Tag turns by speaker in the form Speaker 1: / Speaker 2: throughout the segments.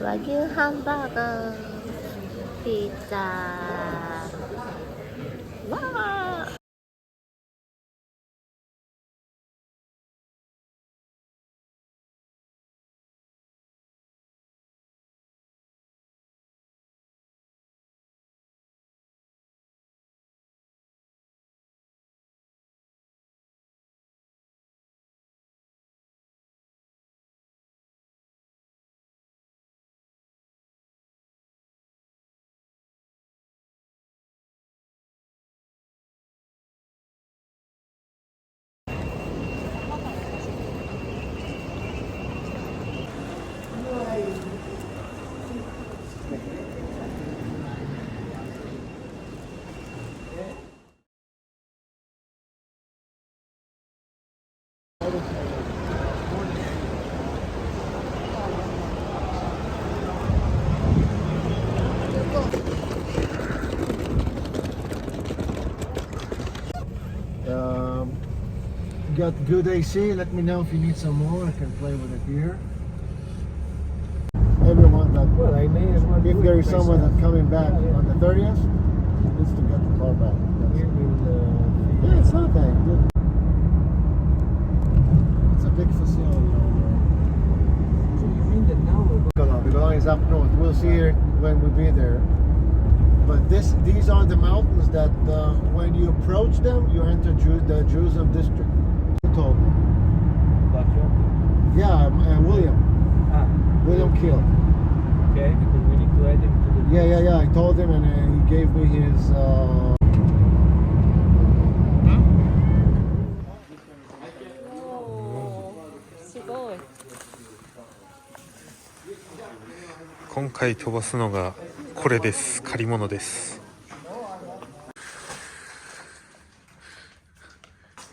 Speaker 1: 和牛ハンバーガー、ピザ、わー。
Speaker 2: Got good AC. Let me know if you need some more. I can play with it here. Everyone that
Speaker 3: Well, I may as well.
Speaker 2: if there is someone that's coming back on the 30th, needs to get the car back. Yeah, it's nothing. It's a big facility over there.
Speaker 3: So you mean that now we're going?
Speaker 2: Bicolon is up north. We'll see it when we be there. But these are the mountains that when you approach them, you enter the Jerusalem district. Who told me? Yeah, William. William Kill.
Speaker 3: Okay, because we need to add him to the.
Speaker 2: Yeah. I told him, and he gave me his.
Speaker 1: すごい。
Speaker 4: 今回飛ばすのがこれです。借り物です。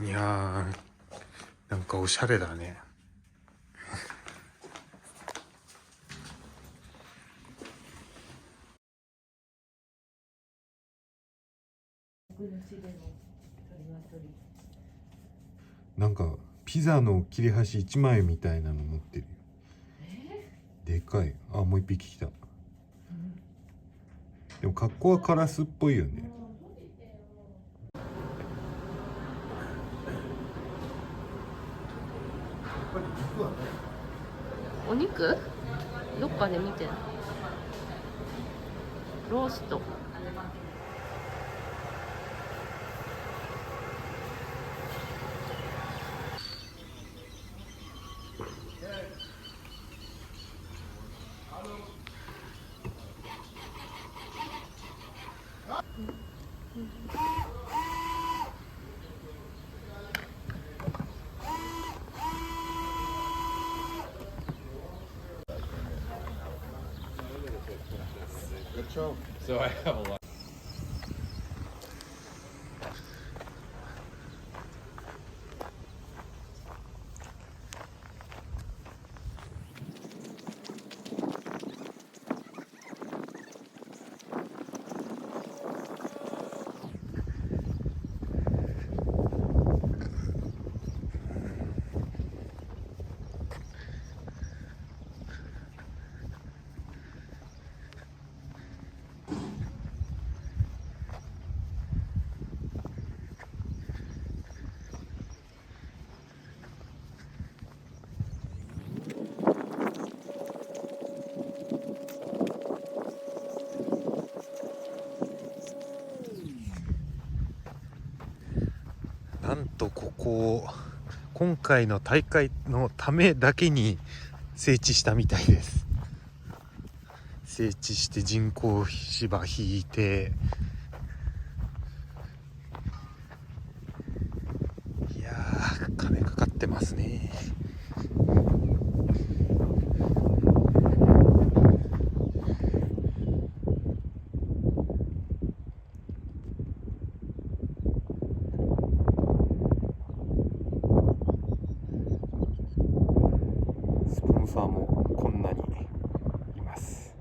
Speaker 4: いやー、なんかおしゃれだね。なんかピザの切れ端1枚みたいなの持ってるよ。でかい。あ、もう一匹来た。でも格好はカラスっぽいよね。
Speaker 1: お肉どっかで見てる。ロースト。
Speaker 5: So I have a lot.
Speaker 4: なんとここ今回の大会のためだけに整地したみたいです。整地して人工芝引いて、いやー金かかってますね。スポンサーもこんなにいます。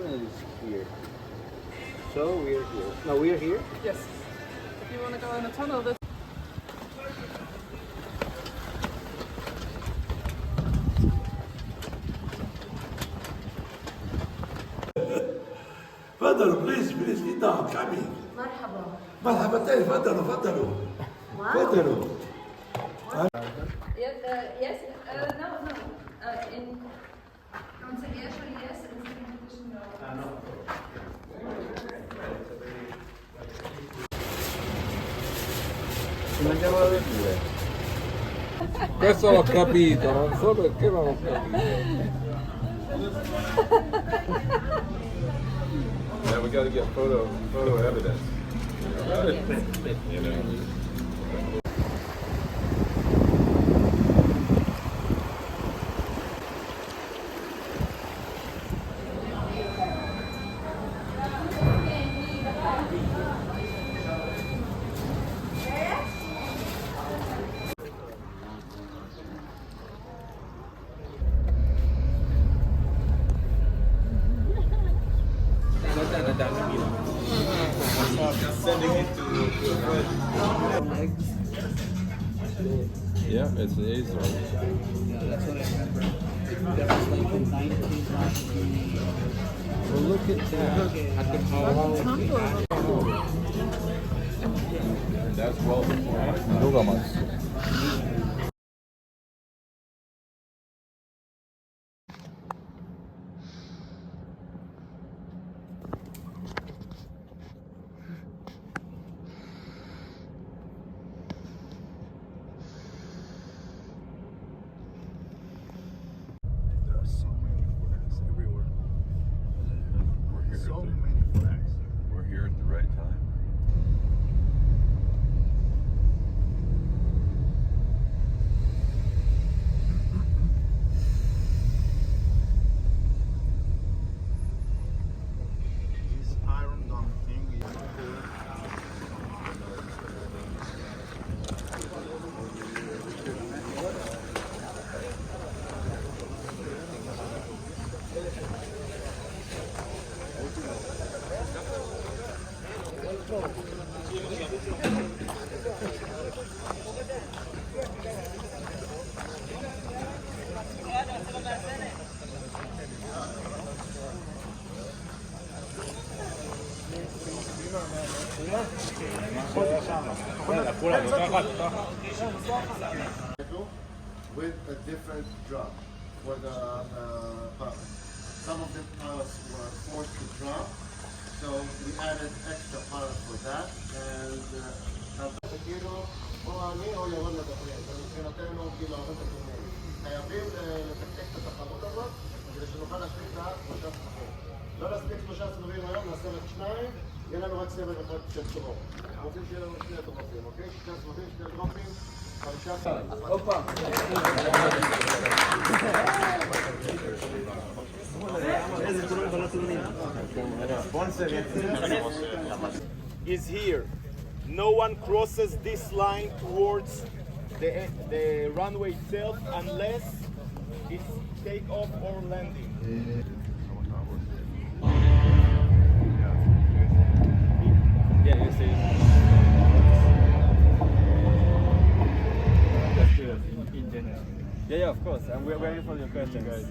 Speaker 3: tunnel is here. So we're here. No, we're here.
Speaker 6: Yes. If you want to go in the tunnel, this.
Speaker 7: تفضلوا بليز بليز sit down coming مرحبتين تفضلوا تفضلوا تفضلوا
Speaker 6: Yes, yes. No, no. In conciliation, yes. In second position, no.
Speaker 5: Questo l'ho capito, non so perché ma l'ho capito. Yeah, we got to get photo evidence. You know. Sending it to a friend. Yeah, it's an A's right.
Speaker 3: That's what I remember. That was like in 1990. Well, look at that. At the power.
Speaker 5: That's well before. We're here at the right time.
Speaker 2: This Iron Dome thing is with a different drop for the pilots. Some of the pilots were forced to drop, so we added extra pilots for that. And חייבים לתקתק את התחרות הזאת כדי שנוכל להספיק את ה3 סבבים. לא נספיק 3 סבבים היום, נעשה רק 2, יהיה לנו רק סבב אחד של דרופ. אנחנו רוצים שיהיה לנו 2 דרופים, אוקיי? 2 סבבים, 2 דרופים, 15. הופה!
Speaker 8: is here. No one crosses this line towards the runway itself unless it's takeoff or landing. Yeah, you see. That's good in general. Yeah, of course. And we're waiting for your question, guys.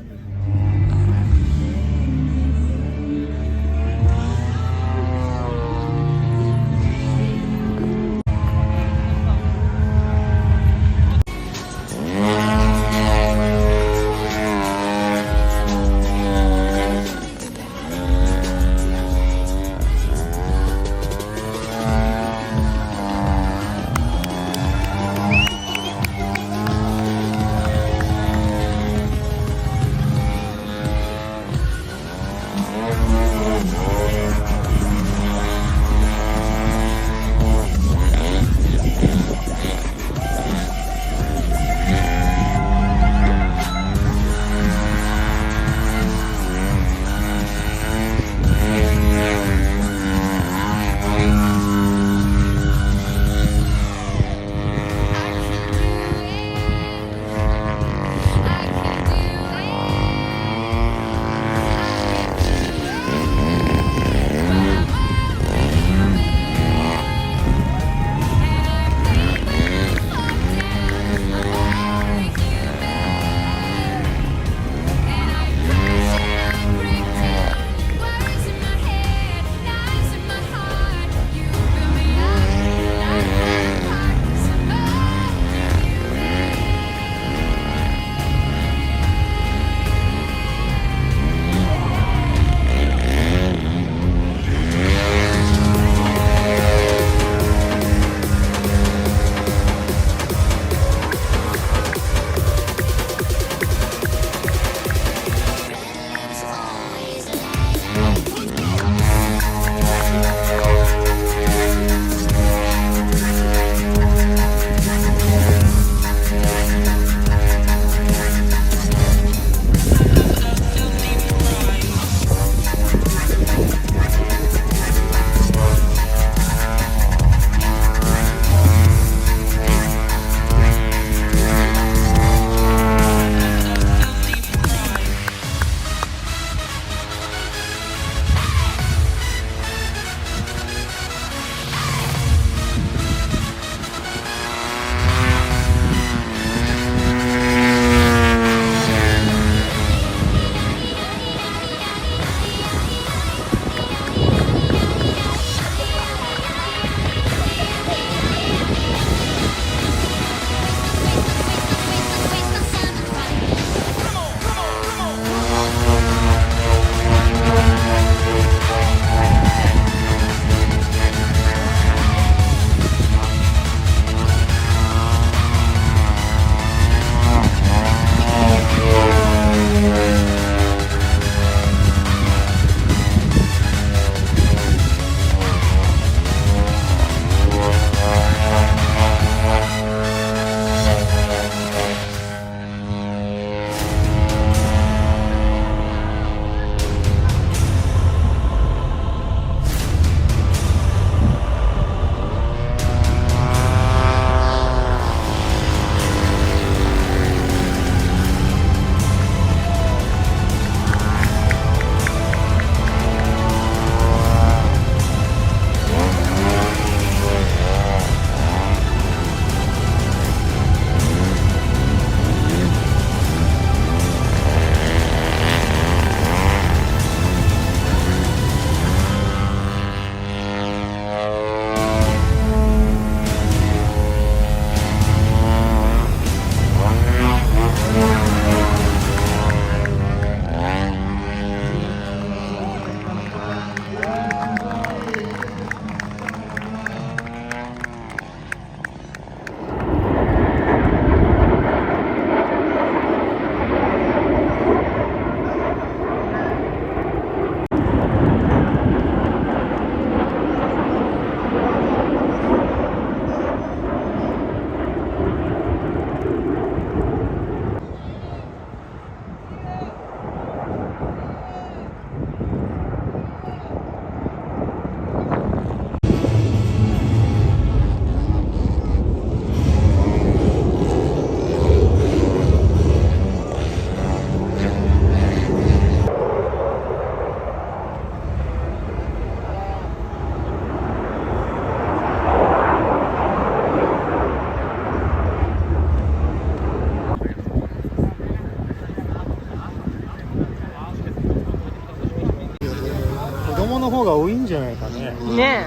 Speaker 4: じゃないかね。
Speaker 1: ね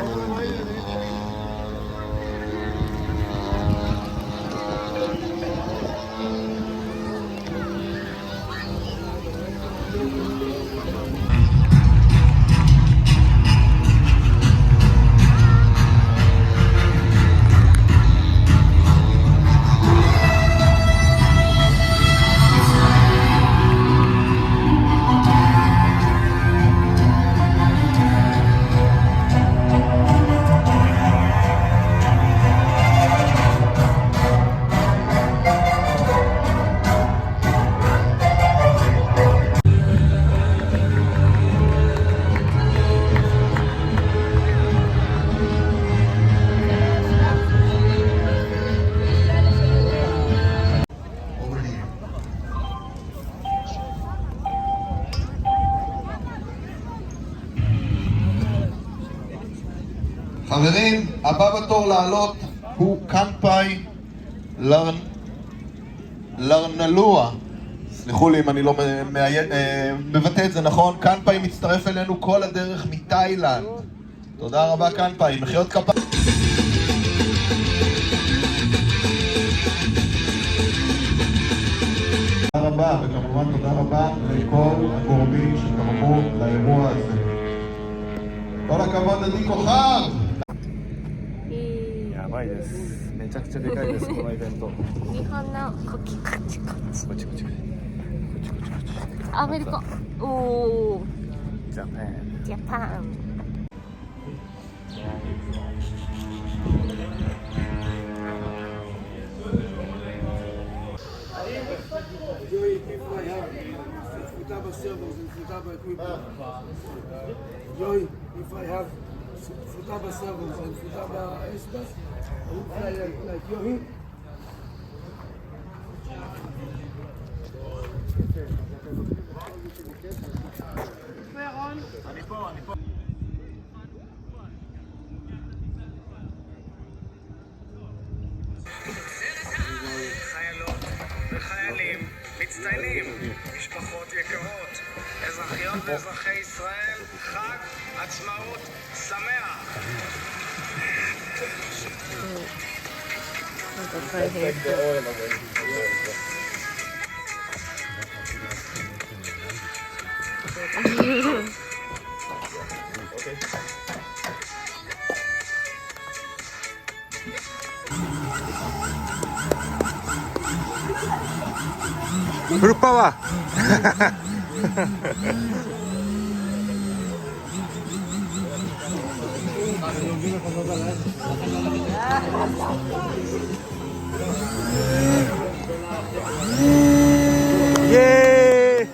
Speaker 9: חברים, הבא בתור לעלות הוא קנפאי לרנלואה. סליחו לי אם אני לא מבטא את זה נכון. קנפאי מצטרף אלינו כל הדרך מתאילנד. תודה רבה קנפאי, מחיאות כפיים. תודה רבה, וכמובן תודה רבה לכל הגורמים שתרמו לאירוע הזה. כל הכבוד עדי כוכב!
Speaker 8: やばいです。めちゃくちゃでかいです、このイベント。
Speaker 1: 日本のコキカチカチ。
Speaker 8: こちこちこちこちこち。
Speaker 1: アメリカ。おお。
Speaker 8: ジャパン。
Speaker 1: ジャパン。
Speaker 7: Joey, if I have Futaba servers and Futaba Espas, I would fly like Joey.
Speaker 10: חיילות וחיילים מצטיינים, משפחות יקרות, אזרחיות ואזרחי ישראל, חג עצמאות שמח.
Speaker 1: なんか大変そう。
Speaker 4: フルパワーイエーイ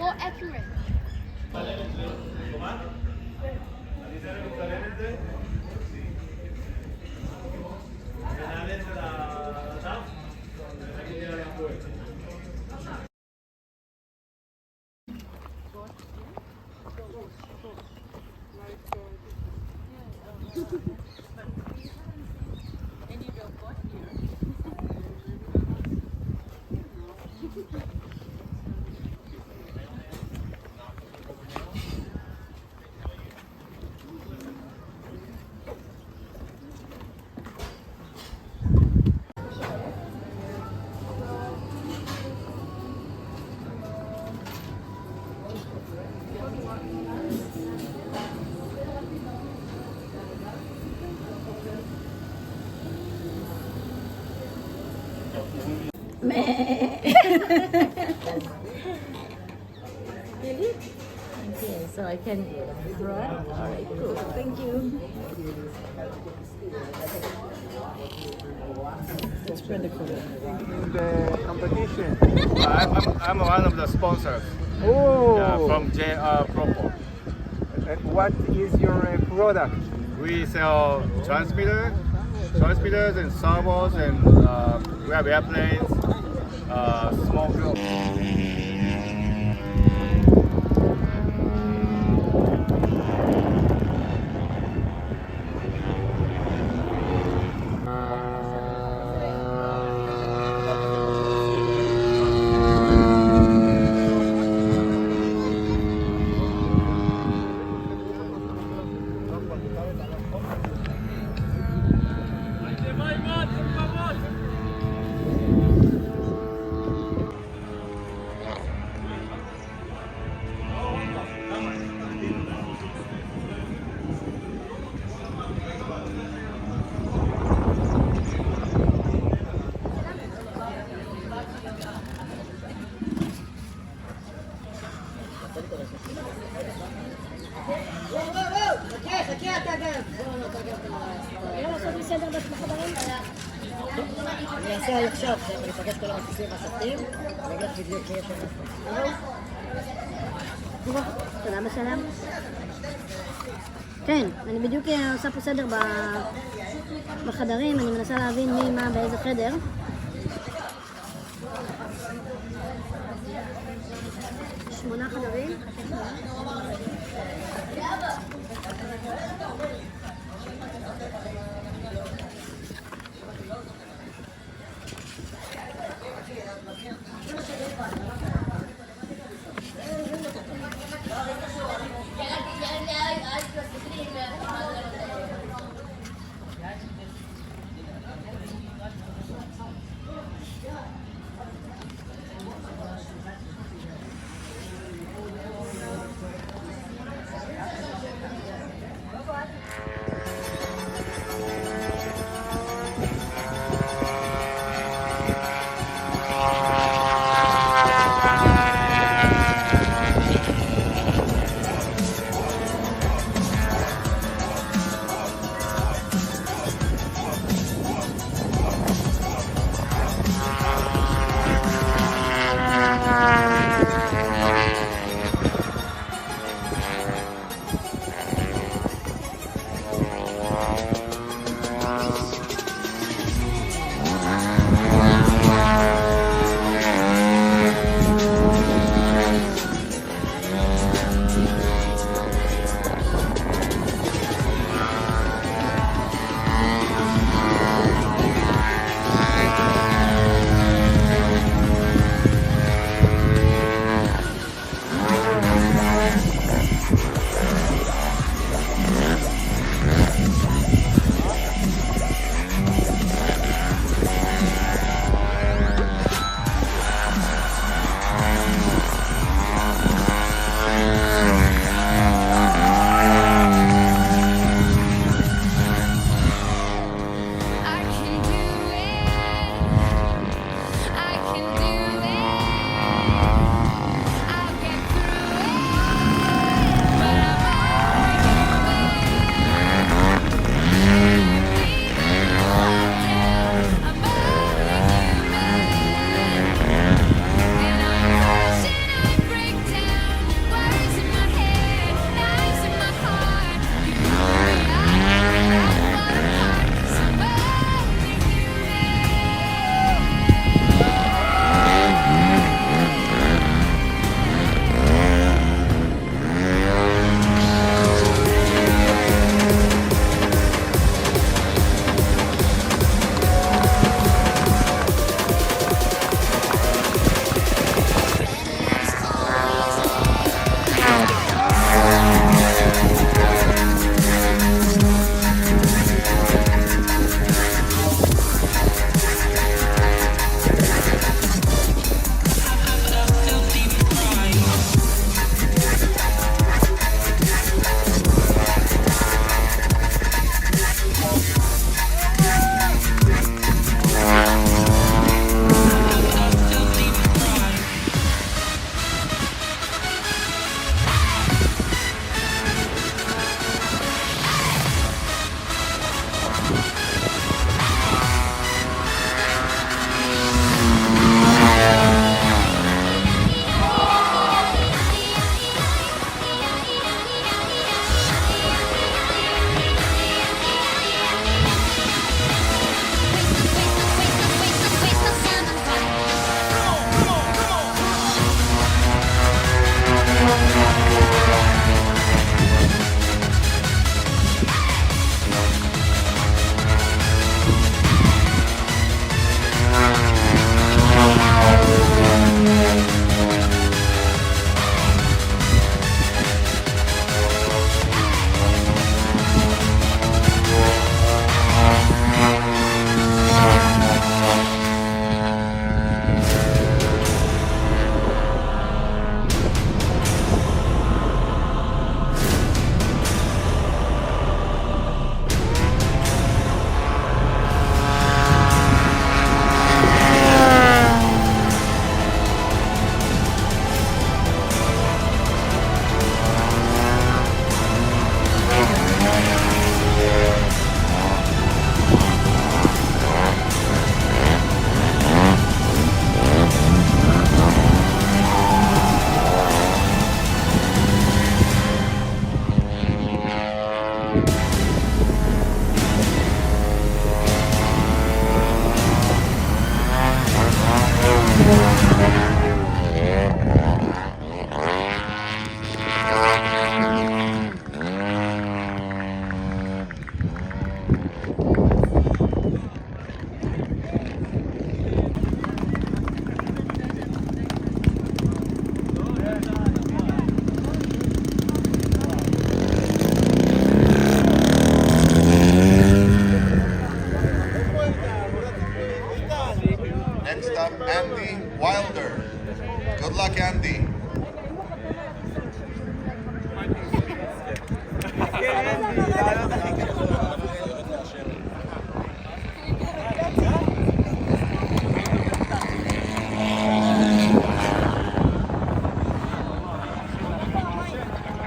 Speaker 1: more accurate.
Speaker 11: Really? Okay, so I can right? Alright, cool. Thank you. It's pretty cool.
Speaker 8: The competition. I'm one of the sponsors.
Speaker 3: Oh,
Speaker 8: From JR Propo.
Speaker 3: what is your product?
Speaker 8: We sell transmitters and servos, and we have airplanes, small group.
Speaker 11: אני אעשה עכשיו, אני אפגש כל המטוסים והסרטים, אני אגיד לך בדיוק שיש לנו.
Speaker 1: תודה בשלם. כן, אני בדיוק עושה פה סדר בחדרים, אני מנסה להבין מי, מה, באיזה חדר. שמונה חדרים.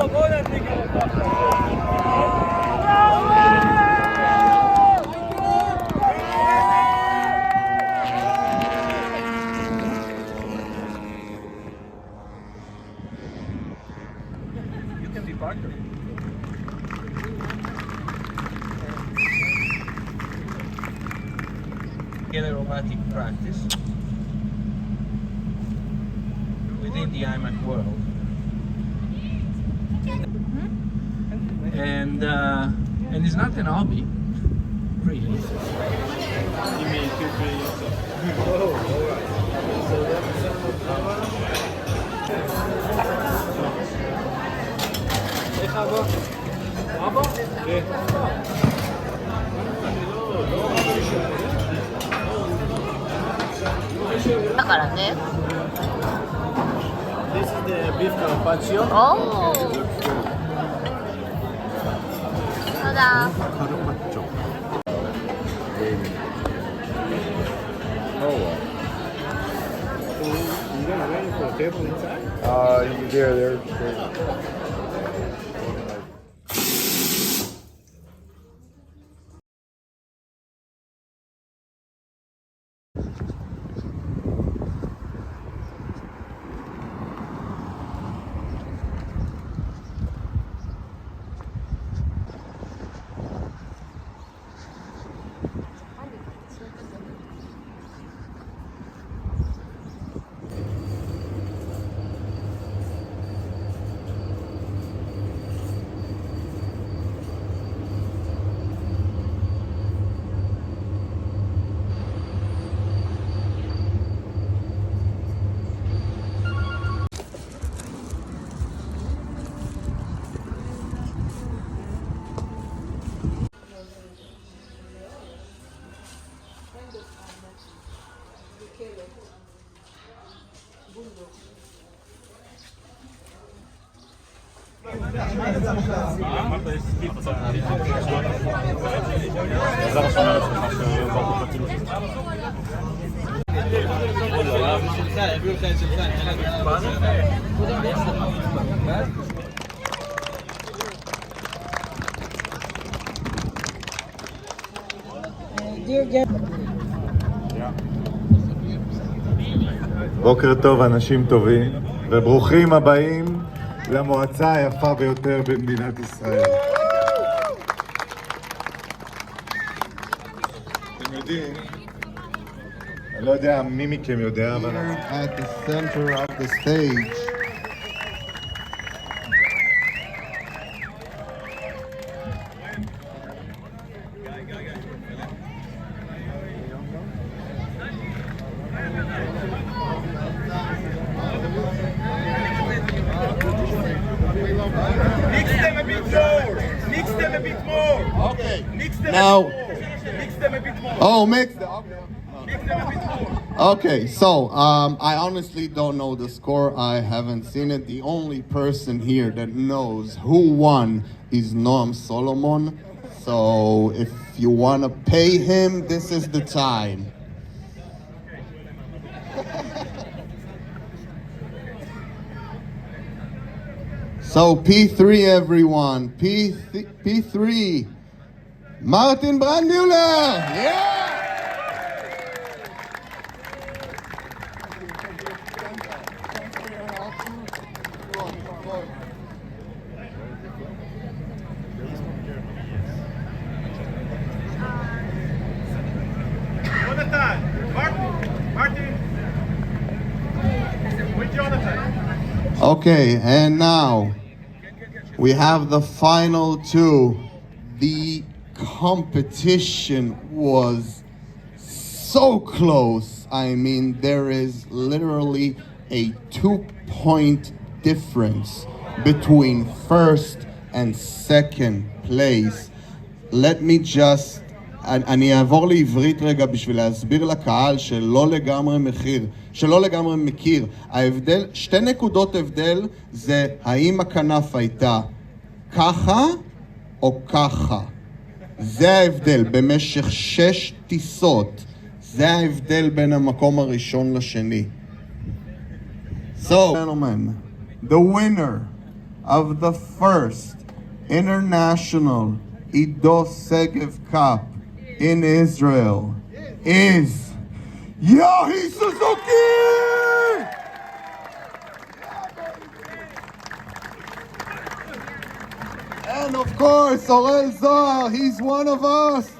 Speaker 8: You can be partner. Get aerobatic practice within the IMAC world. And it's not an hobby, really. You mean
Speaker 1: だからね。
Speaker 8: This is the beef carpaccio.
Speaker 1: おお。ただ。
Speaker 8: You gonna wait for a table inside?
Speaker 5: They're
Speaker 12: בוקר טוב אנשים טובים וברוכים הבאים למועצה היפה ביותר במדינת ישראל. אתם יודעים, אני לא יודע מי מכם יודע, אבל
Speaker 9: at the center of the stage
Speaker 8: Mix them a bit more. Mix them a bit more.
Speaker 9: Okay.
Speaker 8: Mix them
Speaker 9: Now-
Speaker 8: a bit more. Mix them a bit more.
Speaker 9: Oh, mix the
Speaker 8: Mix them a bit more.
Speaker 9: Okay, so I honestly don't know the score. I haven't seen it. The only person here that knows who won is Noam Solomon. So if you want to pay him, this is the time. So P3 everyone, P3, Martin Brandmüller, yeah!
Speaker 8: Jonathan. Martin. With Jonathan.
Speaker 9: Okay, and now we have the final two. The competition was so close. I mean, there is literally a 2-point difference between first and second place. Let me just... אני אעבור לעברית רגע בשביל להסביר לקהל שלא לגמרי מכיר. ההבדל, 2 נקודות הבדל זה האם הכנף הייתה ככה או ככה. זה ההבדל במשך 6 טיסות. זה ההבדל בין המקום הראשון לשני. So, gentlemen, the winner of the first International Ido Segev Cup in Israel is Yohi Suzuki! And of course, Orel Zohar, he's one of us.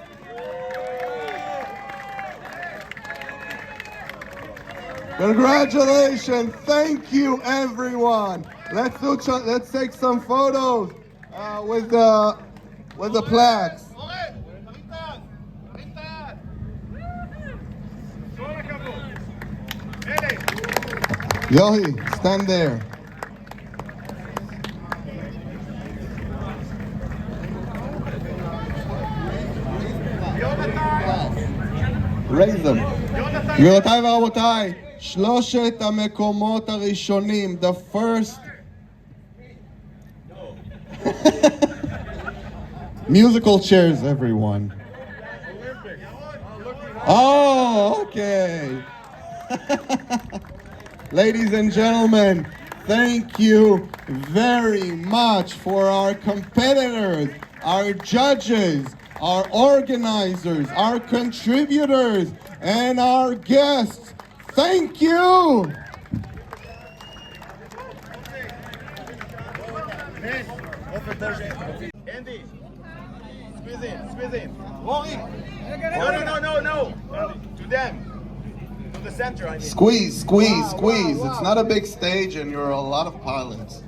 Speaker 9: Congratulations! Thank you, everyone. Let's take some photos with the plaques. Yohi, stand there. Raise them. גבירותיי ורבותיי, שלושת המקומות הראשונים, the first musical chairs, everyone. Oh, okay. Ladies and gentlemen, thank you very much for our competitors, our judges, our organizers, our contributors, and our guests. Thank you!
Speaker 2: Andy, squeeze in. Rory! No. To them. To the center, I mean.
Speaker 9: Squeeze. It's not a big stage and you're a lot of pilots.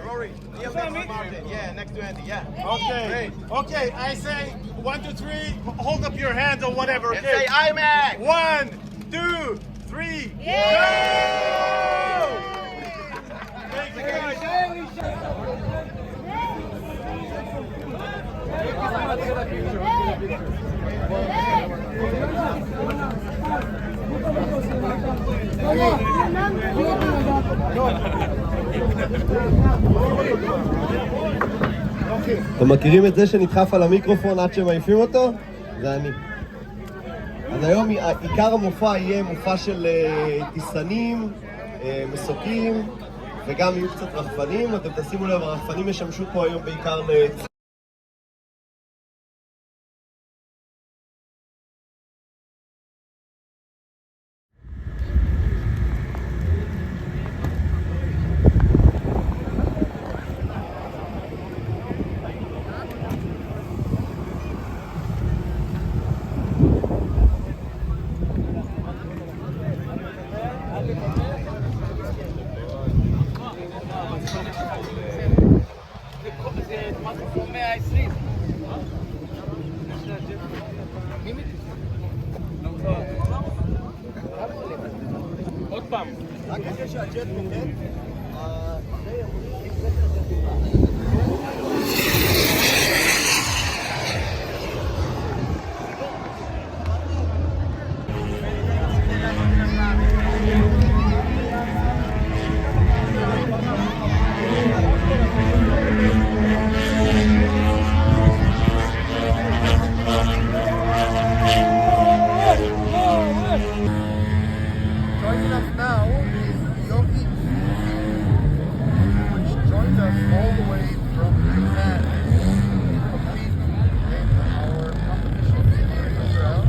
Speaker 2: Rory, next to Martin. Yeah, next to Andy, yeah.
Speaker 13: Okay.
Speaker 2: Great.
Speaker 13: Okay, I say 1, 2, 3, hold up your hands or whatever,
Speaker 2: And
Speaker 13: okay?
Speaker 2: say IMAX!
Speaker 13: 1, 2, 3, go! Thank you guys.
Speaker 14: אתם מכירים את זה שנדחף על המיקרופון עד שמעיפים אותו? זה אני. אז היום עיקר המופע יהיה מופע של טיסנים, מסוקים וגם יהיו קצת רחפנים. אתם תשימו לב, הרחפנים ישמשו פה היום בעיקר
Speaker 13: עוד פעם.
Speaker 14: רק אחרי שהג'ט נוחת,
Speaker 9: Joining us now is Yogi, which joined us all the way from Japan to compete in our competition in Israel.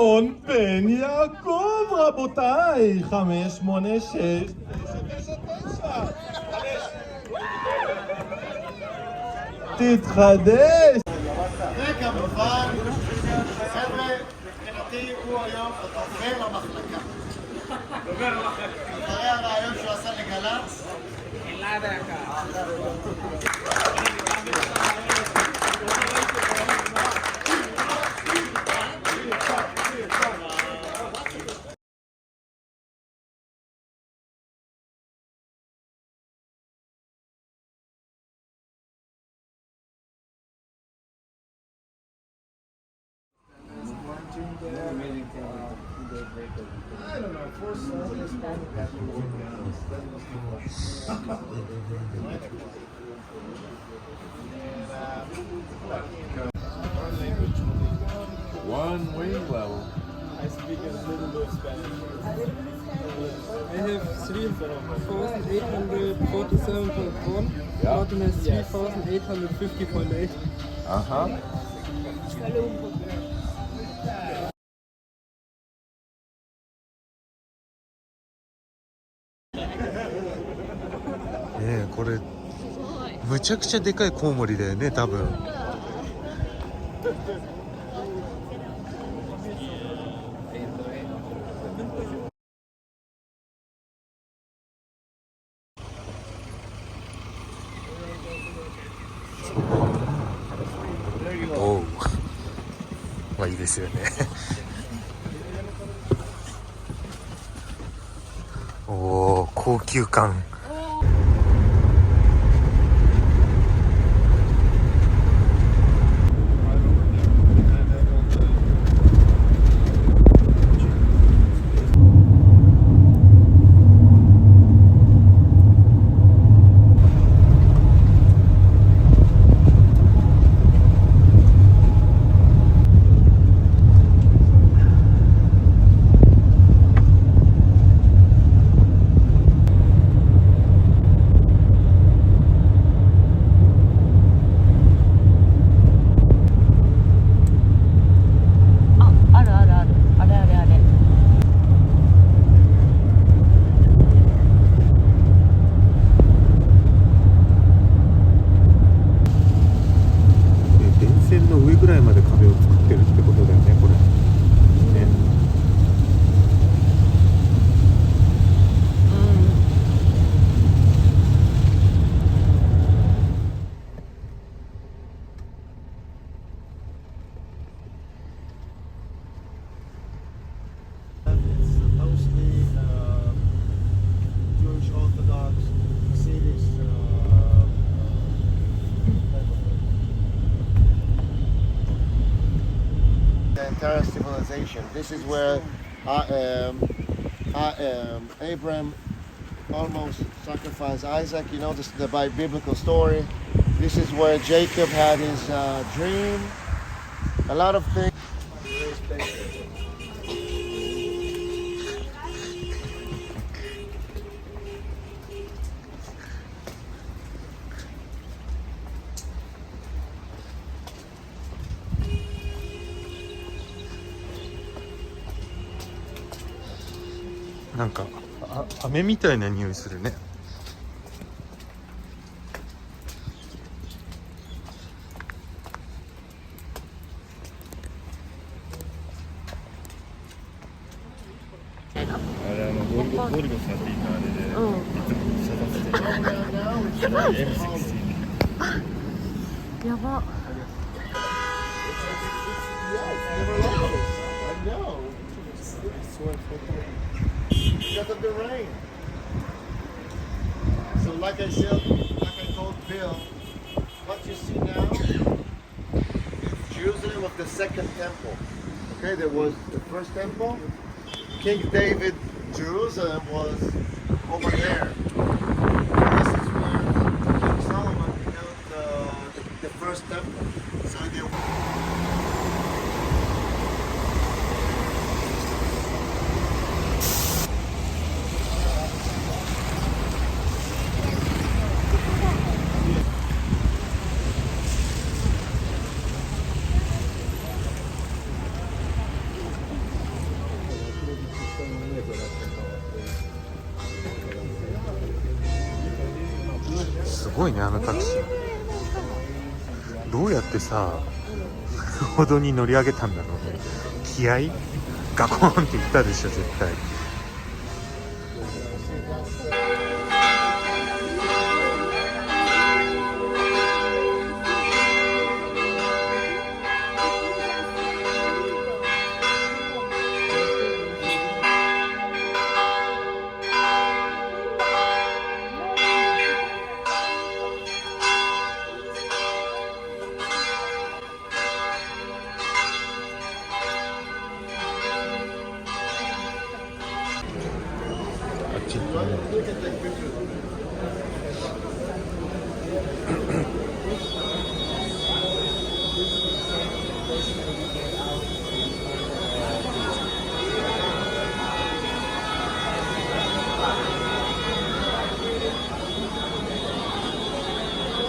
Speaker 12: אלון בן יעקב, רבותיי, 5, 8, 6, 9, 9. תתחדש!
Speaker 2: וכמובן, חבר'ה, מבחינתי הוא היום דובר המחלקה. אחרי הרעיון שהוא עשה לגל"צ. I don't know, for some it's
Speaker 5: One wing level.
Speaker 15: I speak a little bit of Spanish. I have 3,847.1.
Speaker 5: Yeah.
Speaker 15: Autumn has 3,850.8.
Speaker 5: Uh-huh.
Speaker 4: これむちゃくちゃでかいコウモリだよね多分。おうまあいいですよね。おお高級感。Civilization. This is where Abraham almost sacrificed Isaac. You know this, the biblical story. This is where Jacob had his dream. A lot of things.なんか飴みたいな匂いするね。
Speaker 5: ゴルゴ13ってあれで、いつも射殺してる。M16。
Speaker 1: やば。
Speaker 2: Because of the rain. So like I said, like I told Bill, what you see now is Jerusalem of the second temple. Okay, there was the first temple. King David, Jerusalem was over there. This is where King Solomon built the first temple. So they
Speaker 4: ごいね、あのタクシー。どうやってさ歩道に乗り上げたんだろうね。気合いガコーンっていったでしょ絶対。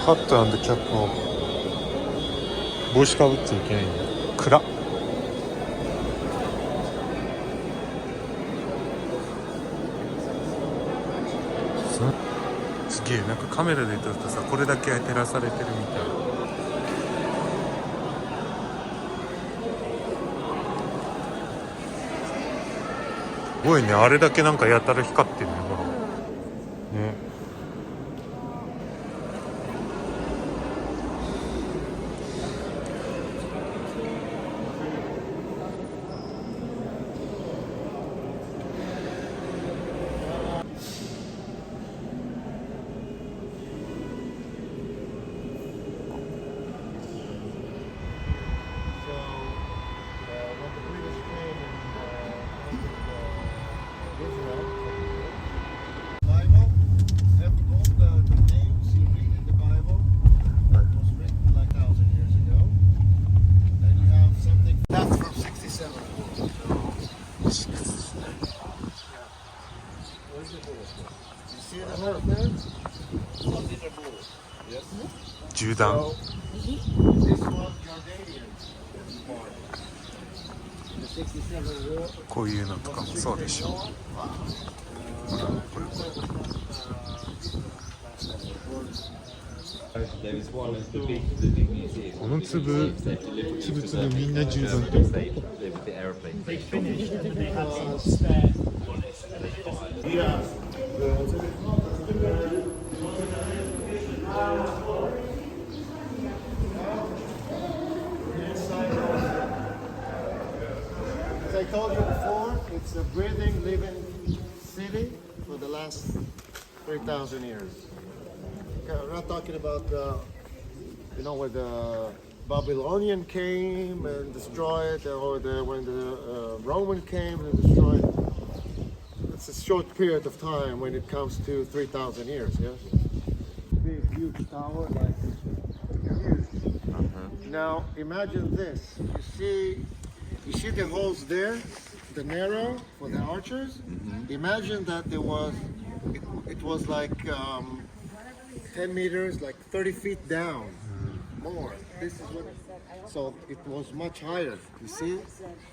Speaker 4: ハット&キャップを帽子かぶっちゃいけないんだ。暗っ。すげえ、なんかカメラで撮るとさ、これだけ照らされてるみたい。すごいね、あれだけなんかやたら光ってるね、ほらね。銃弾。こういうのとかもそうでしょう。この粒みんな銃弾ってこと？As
Speaker 2: I told you before, it's a breathing, living city for the last 3,000 years. Okay, we're not talking about, where the Babylonian came and destroyed, or when the Roman came and destroyed. It's a short period of time when it comes to 3,000 years, yes? Big, huge tower, like huge. Now, imagine this. You see the holes there, the narrow for the archers? Imagine that it was like 10 meters, like 30 feet down, more. This is what, so it was much higher. You see,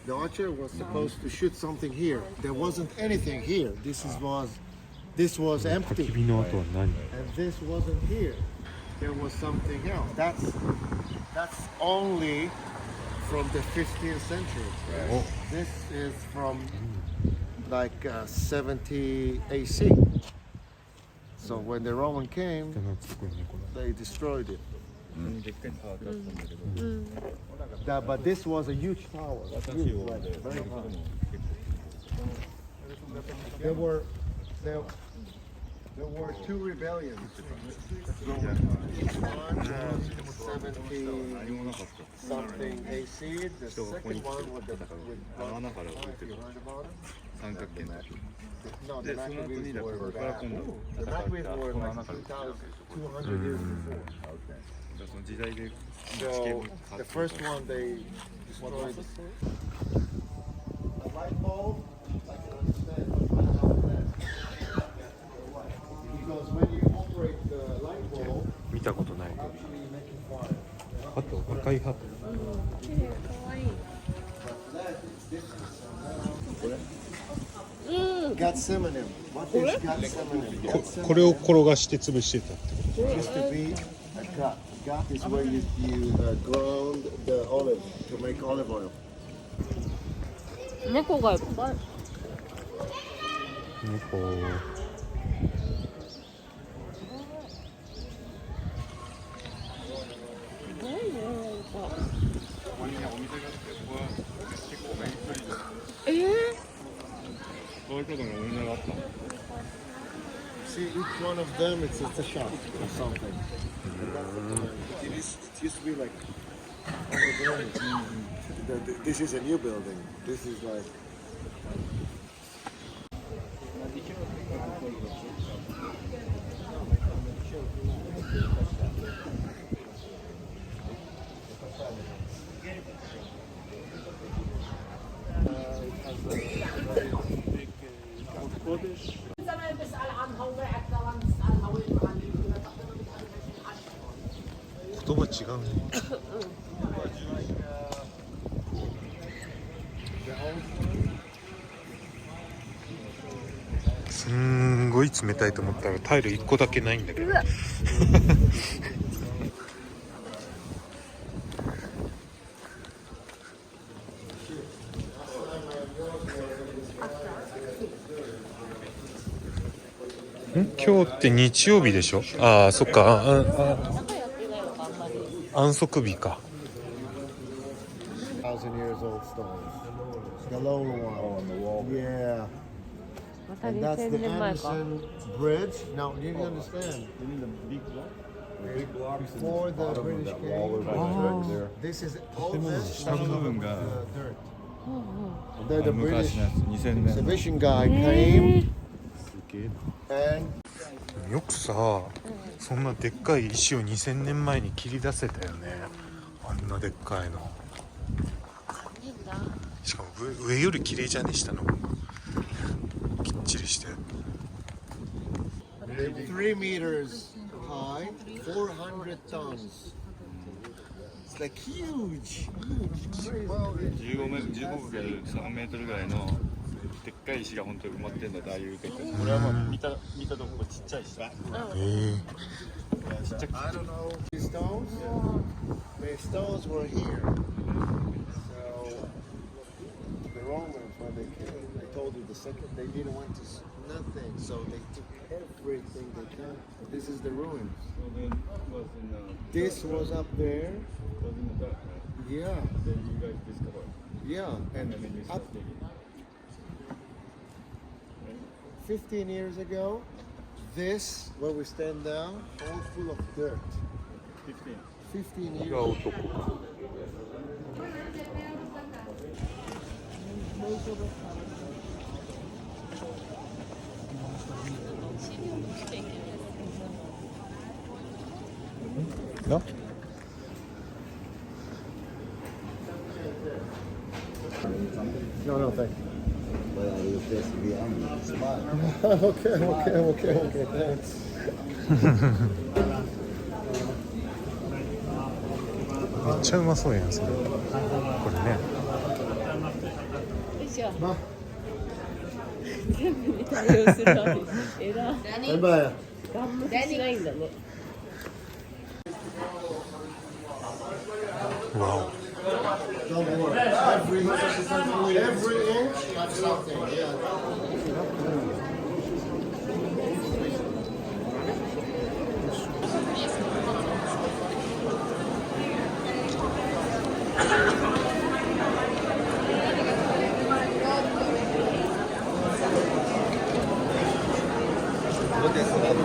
Speaker 2: the archer was supposed to shoot something here. There wasn't anything here. This was empty. And this wasn't here. There was something else. That's only from the 15th century. Right. This is from like 70 AC. So when the Roman came, they destroyed it. But this was a huge tower. Huge, like, very high. There were two rebellions. Each one was 70 something AC. The second one was with if you heard about it? No, the Maccabees were bad. The Maccabees were like 200 years before. So the first one they destroyed. The light bulb, I can understand. Because when you operate the light bulb,
Speaker 4: 見たことない。ハト、赤いハト。
Speaker 2: Gethsemane. What is Gethsemane?
Speaker 4: これを転がして潰してたってこと。
Speaker 2: used to be a gut. Gut is where you ground the olive to make olive oil.
Speaker 1: 猫がいっぱい。
Speaker 4: 猫。
Speaker 5: そういうことがみんなあった。
Speaker 2: See, each one of them, it's a shop or something. It used to be like over there. This is a new building. This is like.
Speaker 11: زمان بسأل عنها وما أكثر نسألها وين معلمين
Speaker 4: 言葉違うね。すんごい冷たいと思ったらタイル1個だけないんだけど。今日って日曜日でしょ。ああ、そっか。安息日か。
Speaker 2: 1,000 years old stones. The lower one. Oh, on the wall. Yeah. And that's the Anderson Bridge. Now, you can understand.
Speaker 5: You mean the big block? The big blocks
Speaker 2: Before the British came, this is all this
Speaker 5: 下の部分が
Speaker 2: dirt. And then the
Speaker 5: 昔
Speaker 2: British
Speaker 5: のやつ2000年
Speaker 2: exhibition guy came and
Speaker 4: よくさ、そんなでっかい石を2000年前に切り出せたよね。あんなでっかいの。しかも上より綺麗じゃね、下の方がきっちりして。
Speaker 2: 3 meters high, 400 tons. It's like huge.
Speaker 5: 15×3 メートルぐらいのでっかい石が本当に埋まってんだって、ああいうでっかい。これはまあ見たとこちっちゃい石。ちっちゃく
Speaker 2: I don't know these stones. The stones were here. So the Romans, when they came, I told you the second they didn't want to nothing, so they took everything they can. This is the ruins. This was up there. Yeah.
Speaker 5: Then you guys discovered.
Speaker 2: Yeah, and
Speaker 5: then you
Speaker 2: up
Speaker 5: start digging.
Speaker 2: 15 years ago, this, where we stand now, all full of dirt. 15 years ago.
Speaker 4: No?
Speaker 2: No, thank you. Okay, thanks.
Speaker 4: めっちゃうまそうやん、それ。これね。
Speaker 1: よいしょ。全部に対応するわけ。えらい。ガン無視しないんだね。
Speaker 4: わお。
Speaker 2: Don't worry. Every inch has something. Yeah.
Speaker 4: What is that?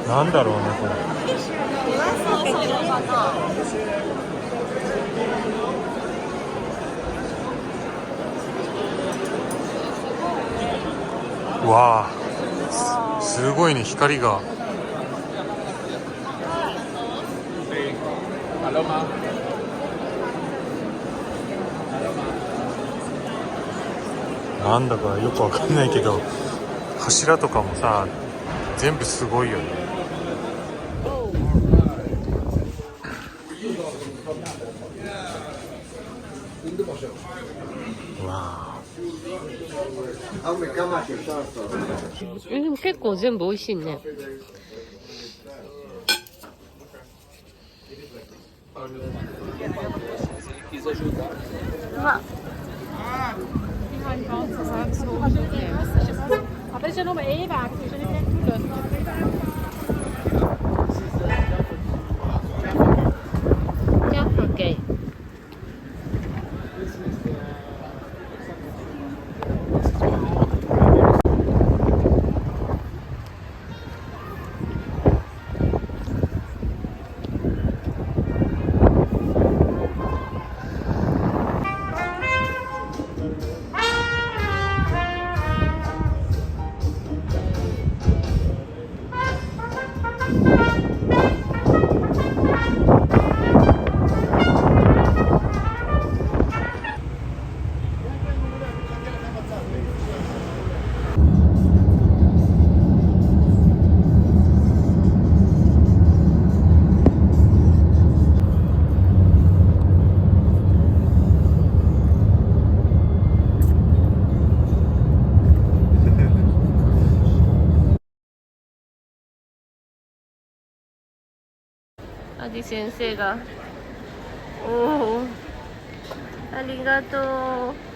Speaker 4: なんだろうね、これ。わあ、すごいね、光が。なんだかよくわかんないけど、柱とかもさ、全部すごいよね。わあ。
Speaker 1: でも結構全部美味しいね。
Speaker 8: quis ajudar.
Speaker 1: Ich habe ganz so aber es ist ja nur E-Weg, es ist ja nicht recht ja, okay.アディ先生がおおありがとう。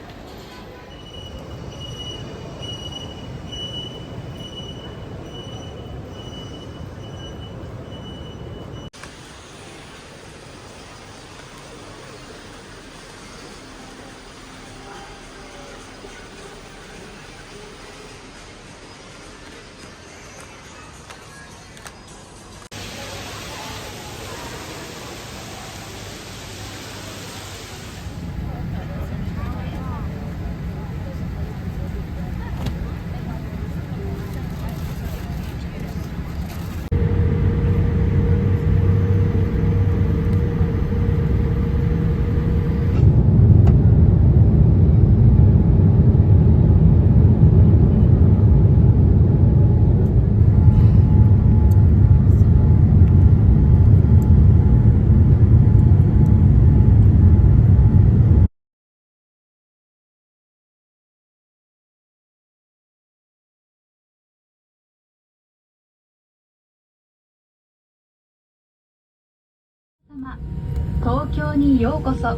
Speaker 16: 東京にようこそ。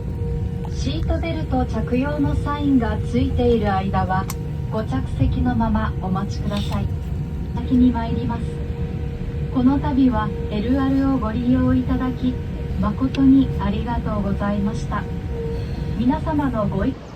Speaker 16: シートベルト着用のサインがついている間はご着席のままお待ちください。先に参ります。この度は LR をご利用いただき誠にありがとうございました。皆様のご意見